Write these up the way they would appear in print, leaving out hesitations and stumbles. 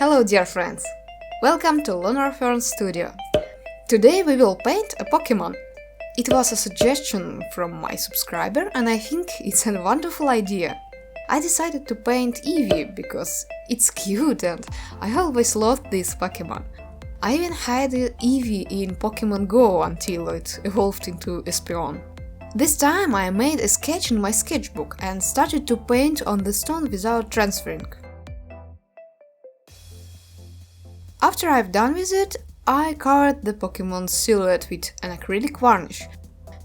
Hello dear friends! Welcome to Lunar Fern Studio. Today we will paint a Pokemon. It was a suggestion from my subscriber and I think it's a wonderful idea. I decided to paint Eevee because it's cute and I always loved this Pokemon. I even had Eevee in Pokemon Go until it evolved into Espeon. This time I made a sketch in my sketchbook and started to paint on the stone without transferring. After I've done with it, I covered the Pokemon's silhouette with an acrylic varnish,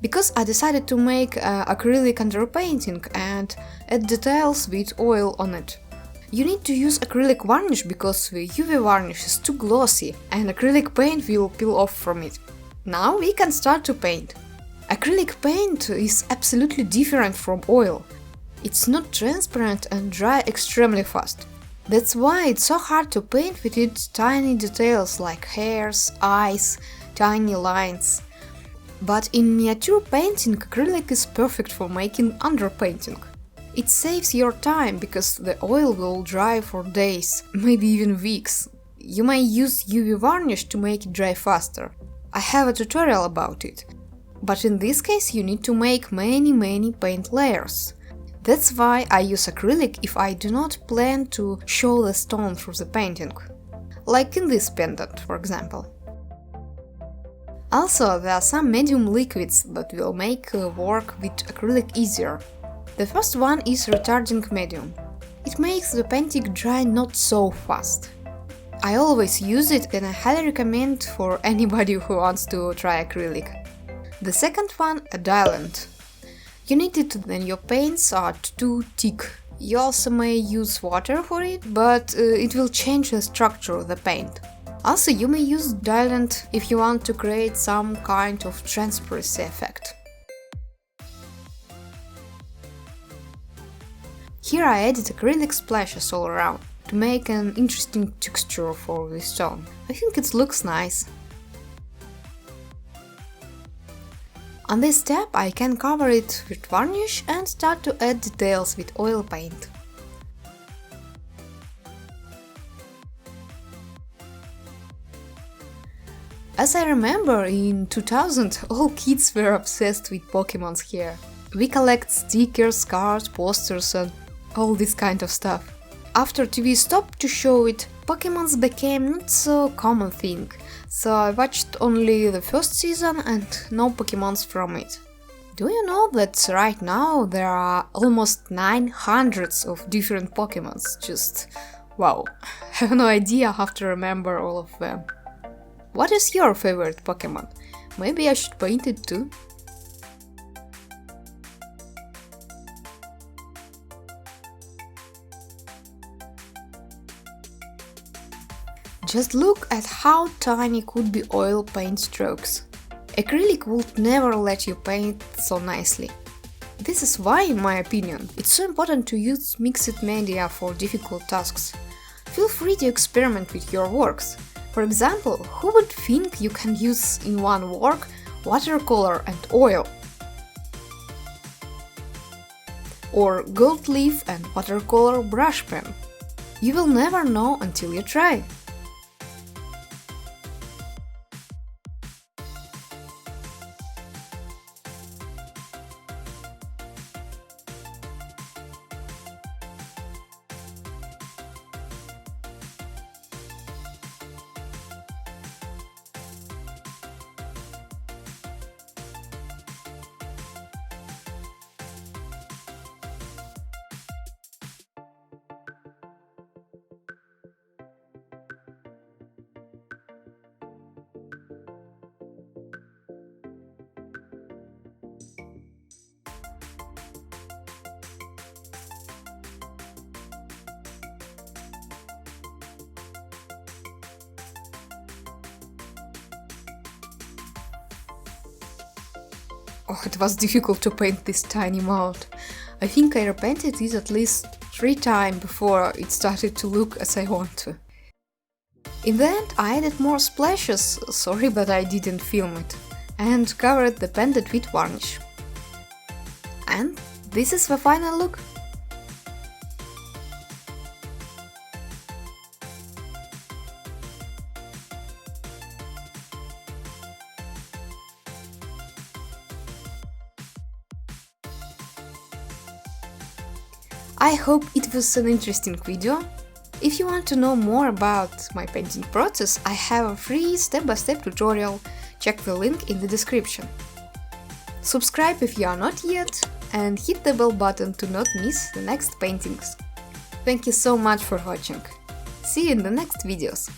because I decided to make acrylic underpainting and add details with oil on it. You need to use acrylic varnish because the UV varnish is too glossy and acrylic paint will peel off from it. Now we can start to paint. Acrylic paint is absolutely different from oil. It's not transparent and dry extremely fast. That's why it's so hard to paint with its tiny details like hairs, eyes, tiny lines. But in miniature painting, acrylic is perfect for making underpainting. It saves your time because the oil will dry for days, maybe even weeks. You may use UV varnish to make it dry faster. I have a tutorial about it. But in this case you need to make many paint layers. That's why I use acrylic if I do not plan to show the stone through the painting. Like in this pendant, for example. Also, there are some medium liquids that will make work with acrylic easier. The first one is retarding medium. It makes the painting dry not so fast. I always use it and I highly recommend for anybody who wants to try acrylic. The second one, a diluent. You need it when your paints are too thick. You also may use water for it, but it will change the structure of the paint. Also, you may use diluent if you want to create some kind of transparency effect. Here I added acrylic splashes all around to make an interesting texture for the stone. I think it looks nice. On this step I can cover it with varnish and start to add details with oil paint. As I remember, in 2000 all kids were obsessed with Pokemon's hair. We collect stickers, cards, posters and all this kind of stuff. After TV stopped to show it, Pokemons became not so common thing, so I watched only the first season and no Pokemons from it. Do you know that right now there are almost 900 of different Pokemons? Just wow, I have no idea how to remember all of them. What is your favorite Pokemon? Maybe I should paint it too? Just look at how tiny could be oil paint strokes. Acrylic would never let you paint so nicely. This is why, in my opinion, it's so important to use mixed media for difficult tasks. Feel free to experiment with your works. For example, who would think you can use in one work watercolor and oil? Or gold leaf and watercolor brush pen? You will never know until you try. Oh, it was difficult to paint this tiny mouth. I think I repainted it at least 3 times before it started to look as I want to. In the end I added more splashes, sorry but I didn't film it, and covered the pendant with varnish. And this is the final look. I hope it was an interesting video. If you want to know more about my painting process, I have a free step-by-step tutorial. Check the link in the description. Subscribe if you are not yet, and hit the bell button to not miss the next paintings. Thank you so much for watching. See you in the next videos.